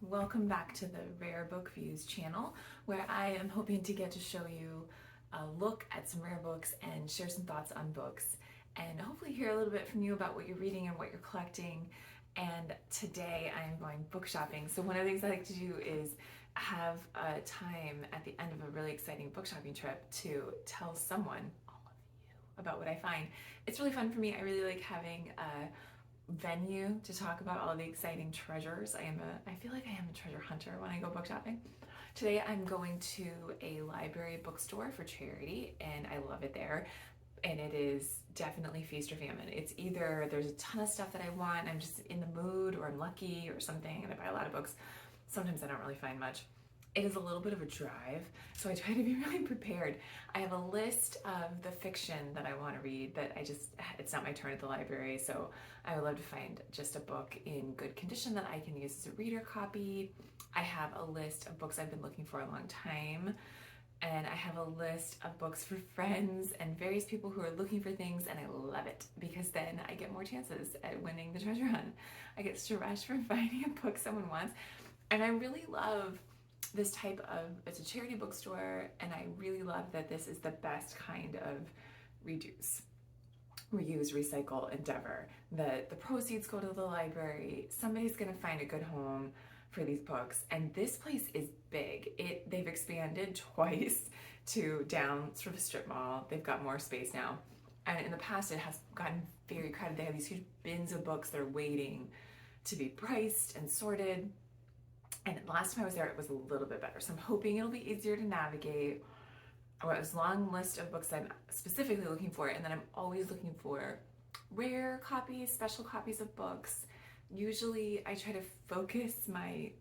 Welcome back to the Rare Book Views channel, where I am hoping to get to show you a look at some rare books and share some thoughts on books, and hopefully hear a little bit from you about what you're reading and what you're collecting. And today I am going book shopping. So one of the things I like to do is have a time at the end of a really exciting book shopping trip to tell someone, all of you, about what I find. It's really fun for me. I really like having a venue to talk about all the exciting treasures. I feel like I am a treasure hunter when I go book shopping. Today I'm going to a library bookstore for charity, and I love it there. And it is definitely feast or famine. It's either there's a ton of stuff that I want, I'm just in the mood, or I'm lucky or something, and I buy a lot of books. Sometimes I don't really find much. It is a little bit of a drive, so I try to be really prepared. I have a list of the fiction that I want to read, but it's not my turn at the library, so I would love to find just a book in good condition that I can use as a reader copy. I have a list of books I've been looking for a long time, and I have a list of books for friends and various people who are looking for things, and I love it because then I get more chances at winning the treasure hunt. I get such a rush from finding a book someone wants, and I really love this type of, it's a charity bookstore, and I really love that this is the best kind of reuse, recycle endeavor. That the proceeds go to the library, somebody's gonna find a good home for these books, and this place is big. They've expanded twice to down sort of a strip mall. They've got more space now, and in the past it has gotten very crowded. They have these huge bins of books that are waiting to be priced and sorted. And last time I was there, it was a little bit better. So I'm hoping it'll be easier to navigate. I have this long list of books I'm specifically looking for, and then I'm always looking for rare copies, special copies of books. Usually I try to focus my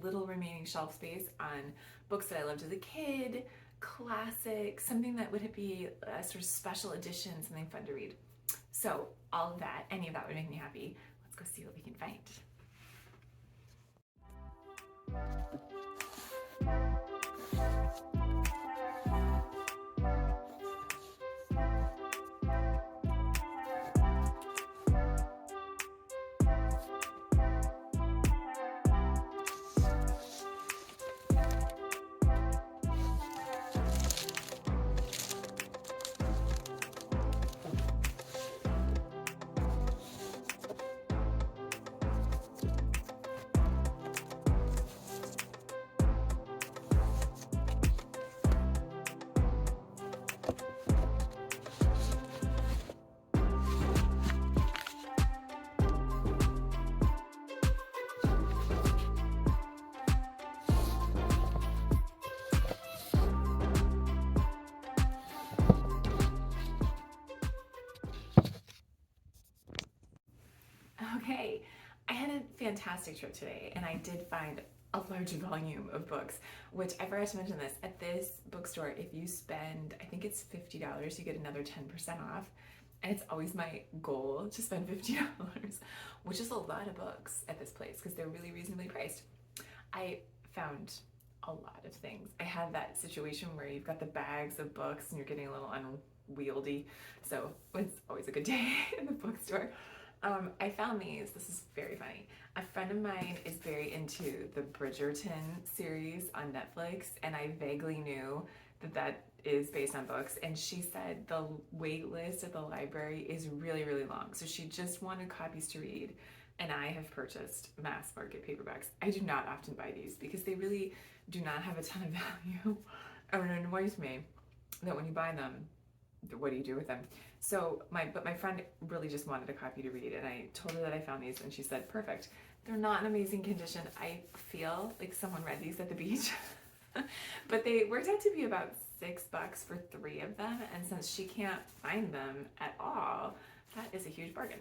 little remaining shelf space on books that I loved as a kid, classics, something that would be a sort of special edition, something fun to read. So all of that, any of that would make me happy. Let's go see what we can find. Okay, I had a fantastic trip today, and I did find a large volume of books, which I forgot to mention this. At this bookstore, if you spend, I think it's $50, you get another 10% off. And it's always my goal to spend $50, which is a lot of books at this place because they're really reasonably priced. I found a lot of things. I had that situation where you've got the bags of books and you're getting a little unwieldy, so it's always a good day in the bookstore. I found these. This is very funny. A friend of mine is very into the Bridgerton series on Netflix, and I vaguely knew that is based on books, and she said the wait list at the library is really, really long. So she just wanted copies to read, and I have purchased mass market paperbacks. I do not often buy these because they really do not have a ton of value. And it annoys me that when you buy them, what do you do with them? So my friend really just wanted a copy to read, and I told her that I found these, and she said, perfect. They're not in amazing condition. I feel like someone read these at the beach, but they worked out to be about $6 for 3 of them, and since she can't find them at all, that is a huge bargain.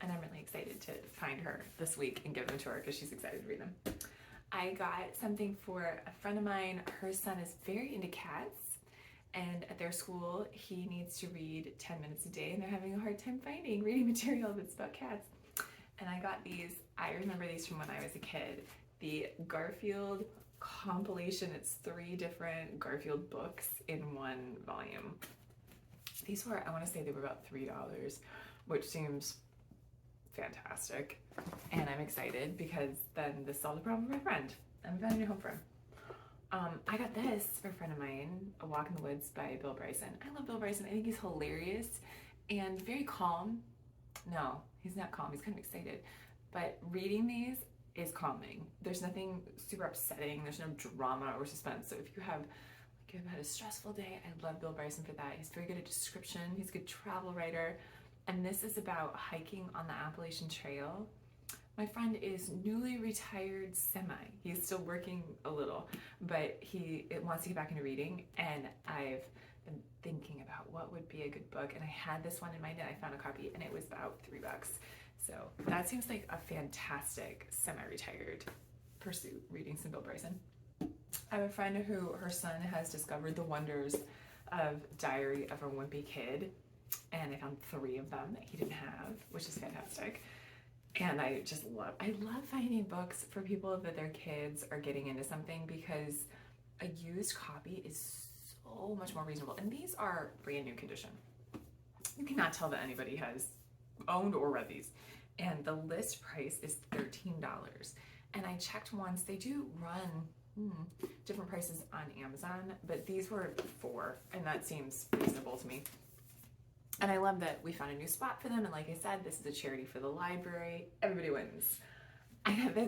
And I'm really excited to find her this week and give them to her because she's excited to read them. I got something for a friend of mine. Her son is very into cats, and at their school, he needs to read 10 minutes a day, and they're having a hard time finding reading material that's about cats. And I got these. I remember these from when I was a kid. The Garfield compilation. It's 3 different Garfield books in 1 volume. These were, I want to say they were about $3, which seems fantastic. And I'm excited because then this solved the problem for my friend. I'm finding a new home for him. I got this for a friend of mine, A Walk in the Woods by Bill Bryson. I love Bill Bryson. I think he's hilarious and very calm. No, he's not calm. He's kind of excited. But reading these is calming. There's nothing super upsetting. There's no drama or suspense. So if you have you've had a stressful day, I love Bill Bryson for that. He's very good at description. He's a good travel writer. And this is about hiking on the Appalachian Trail. My friend is newly retired semi. He's still working a little, but he wants to get back into reading. And I've been thinking about what would be a good book. And I had this one in mind and I found a copy and it was about $3. So that seems like a fantastic semi-retired pursuit, reading some Bill Bryson. I have a friend who her son has discovered the wonders of Diary of a Wimpy Kid. And I found 3 of them that he didn't have, which is fantastic. And I love finding books for people that their kids are getting into something, because a used copy is so much more reasonable. And these are brand new condition. You cannot tell that anybody has owned or read these. And the list price is $13. And I checked once, they do run different prices on Amazon, but these were $4, and that seems reasonable to me. And I love that we found a new spot for them. And like I said, this is a charity for the library. Everybody wins.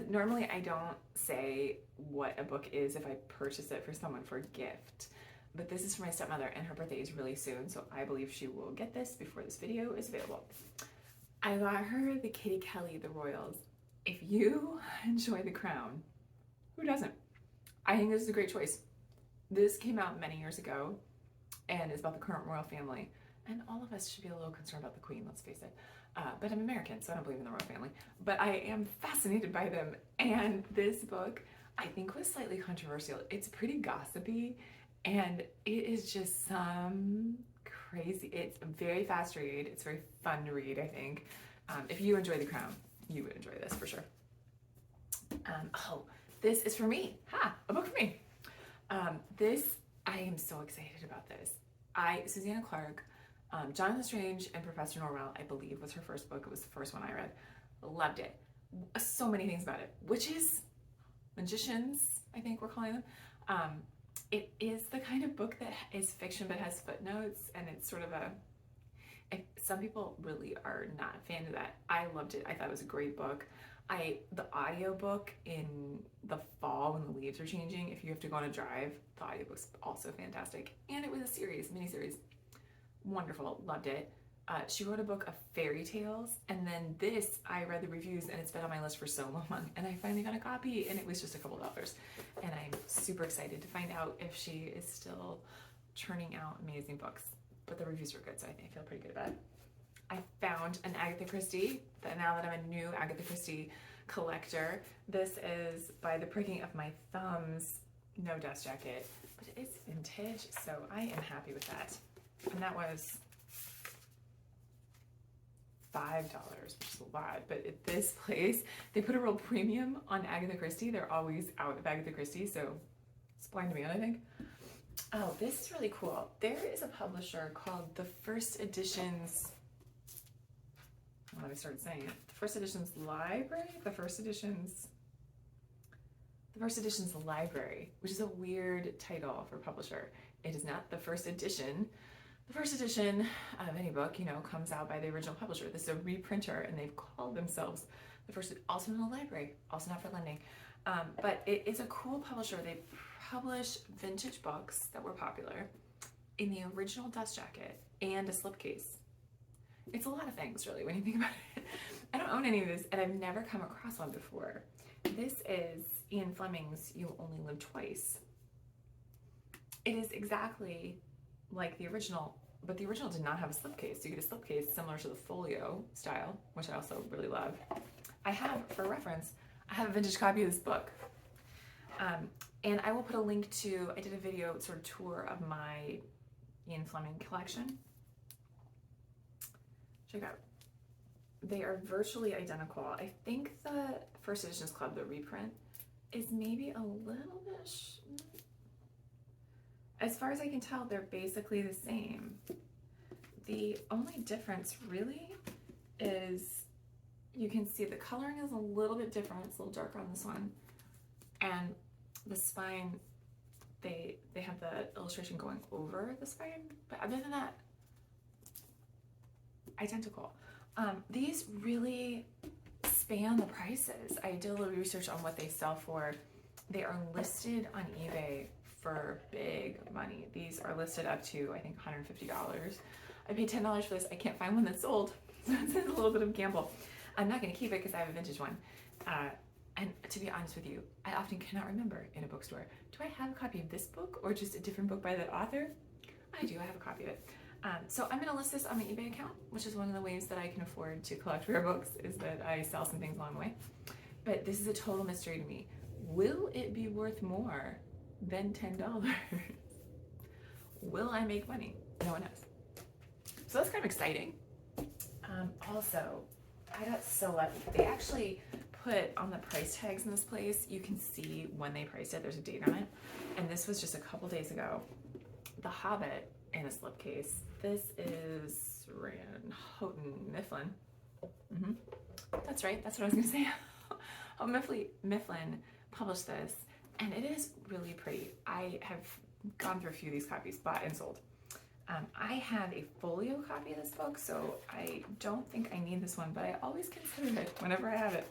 Normally I don't say what a book is if I purchase it for someone for a gift, but this is for my stepmother and her birthday is really soon. So I believe she will get this before this video is available. I got her the Kelley, The Royals. If you enjoy The Crown, who doesn't? I think this is a great choice. This came out many years ago and is about the current royal family. And all of us should be a little concerned about the Queen, let's face it. But I'm American, so I don't believe in the royal family. But I am fascinated by them. And this book, I think, was slightly controversial. It's pretty gossipy, and it is just some crazy, it's a very fast read. It's very fun to read, I think. If you enjoy The Crown, you would enjoy this for sure. This is for me. A book for me. I am so excited about this. Susanna Clarke, Jonathan Strange and Professor Norrell, I believe, was her first book. It was the first one I read. Loved it. So many things about it. Witches, magicians, I think we're calling them. It is the kind of book that is fiction but has footnotes, and it's sort of some people really are not a fan of that. I loved it. I thought it was a great book. The audiobook in the fall when the leaves are changing, if you have to go on a drive, the audiobook's also fantastic. And it was a miniseries. Wonderful, loved it. She wrote a book of fairy tales, and then this, I read the reviews and it's been on my list for so long, and I finally got a copy and it was just a couple dollars. And I'm super excited to find out if she is still churning out amazing books. But the reviews were good, so I feel pretty good about it. I found an Agatha Christie, now that I'm a new Agatha Christie collector. This is By the Pricking of My Thumbs, no dust jacket, but it is vintage, so I am happy with that. And that was $5, which is a lot, but at this place, they put a real premium on Agatha Christie. They're always out of Agatha Christie, so it's blind to me, I think. Oh, this is really cool. There is a publisher called The First Editions, I started saying it. The First Editions Library? The First Editions Library, which is a weird title for publisher. It is not the first edition. The first edition of any book, comes out by the original publisher. This is a reprinter, and they've called themselves the first, also in the library, also not for lending. But it is a cool publisher. They publish vintage books that were popular in the original dust jacket and a slipcase. It's a lot of things, really, when you think about it. I don't own any of this, and I've never come across one before. This is Ian Fleming's You Only Live Twice. It is exactly like the original, but the original did not have a slipcase. So you get a slipcase similar to the folio style, which I also really love. I have, for reference, I have a vintage copy of this book. And I will put a link to, I did a video sort of tour of my Ian Fleming collection. Check out. They are virtually identical. I think the First Editions Club, the reprint, is maybe a little bit, as far as I can tell, they're basically the same. The only difference really is You can see the coloring is a little bit different. It's a little darker on this one. And the spine, they have the illustration going over the spine, but other than that, identical. These really span the prices. I did a little research on what they sell for. They are listed on eBay for big money. These are listed up to, I think, $150. I paid $10 for this. I can't find one that's sold, so it's a little bit of a gamble. I'm not going to keep it because I have a vintage one. And to be honest with you, I often cannot remember in a bookstore, do I have a copy of this book or just a different book by that author? I do, I have a copy of it. So I'm going to list this on my eBay account, which is one of the ways that I can afford to collect rare books, is that I sell some things along the way. But this is a total mystery to me. Will it be worth more than $10? Will I make money? No one knows. So that's kind of exciting. Also, I got so lucky. They actually put on the price tags in this place, you can see when they priced it. There's a date on it. And this was just a couple days ago. The Hobbit in a slipcase. This is Houghton Mifflin. That's right. That's what I was going to say. Oh, Mifflin published this, and it is really pretty. I have gone through a few of these copies, bought and sold. I have a folio copy of this book, so I don't think I need this one, but I always consider it whenever I have it.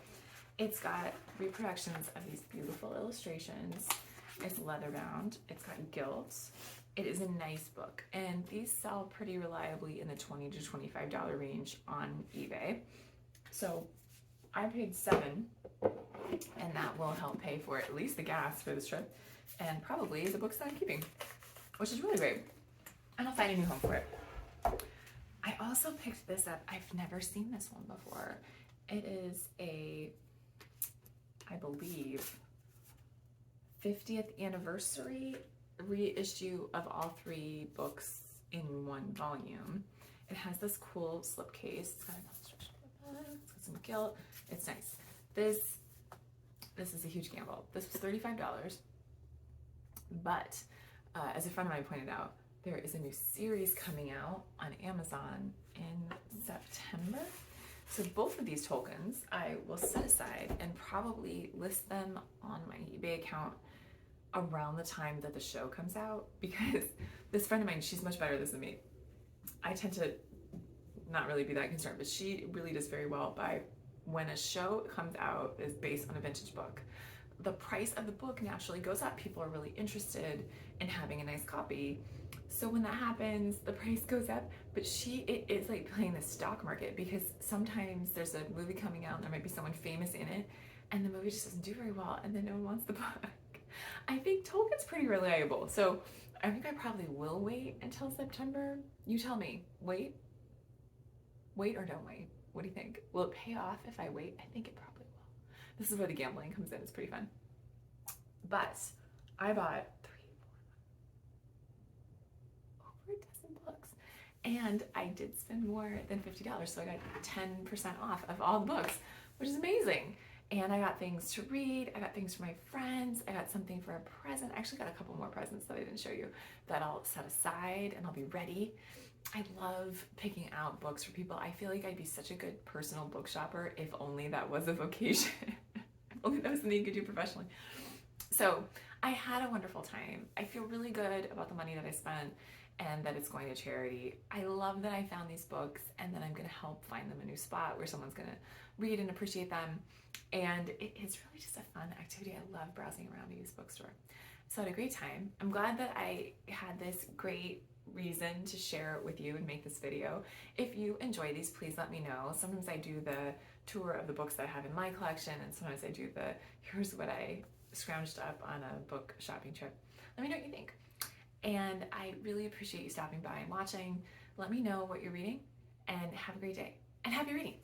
It's got reproductions of these beautiful illustrations. It's leather bound. It's got gilt. It is a nice book, and these sell pretty reliably in the $20 to $25 range on eBay. So I paid $7, and that will help pay for at least the gas for this trip, and probably the books that I'm keeping, which is really great. And I'll find a new home for it. I also picked this up. I've never seen this one before. It is a, I believe, 50th anniversary reissue of all 3 books in one volume. It has this cool slipcase. It's got some gilt. It's nice. This is a huge gamble. This was $35, but as a friend of mine pointed out, there is a new series coming out on Amazon in September. So both of these Tolkiens I will set aside and probably list them on my eBay account around the time that the show comes out, because this friend of mine, she's much better at this than me. I tend to not really be that concerned, but she really does very well by when a show comes out is based on a vintage book. The price of the book naturally goes up. People are really interested in having a nice copy. So when that happens, the price goes up, but it's like playing the stock market, because sometimes there's a movie coming out and there might be someone famous in it, and the movie just doesn't do very well, and then no one wants the book. I think Tolkien's pretty reliable, so I think I probably will wait until September. You tell me, wait or don't wait? What do you think? Will it pay off if I wait? I think it probably will. This is where the gambling comes in. It's pretty fun. But I bought over a dozen books, and I did spend more than $50, so I got 10% off of all the books, which is amazing. And I got things to read, I got things for my friends, I got something for a present. I actually got a couple more presents that I didn't show you that I'll set aside and I'll be ready. I love picking out books for people. I feel like I'd be such a good personal book shopper if only that was a vocation. If only that was something you could do professionally. So I had a wonderful time. I feel really good about the money that I spent and that it's going to charity. I love that I found these books, and then I'm going to help find them a new spot where someone's going to read and appreciate them. And it's really just a fun activity. I love browsing around a used bookstore. So I had a great time. I'm glad that I had this great reason to share it with you and make this video. If you enjoy these, please let me know. Sometimes I do the tour of the books that I have in my collection, and sometimes I do the here's what I scrounged up on a book shopping trip. Let me know what you think. And I really appreciate you stopping by and watching. Let me know what you're reading, and have a great day. And happy reading!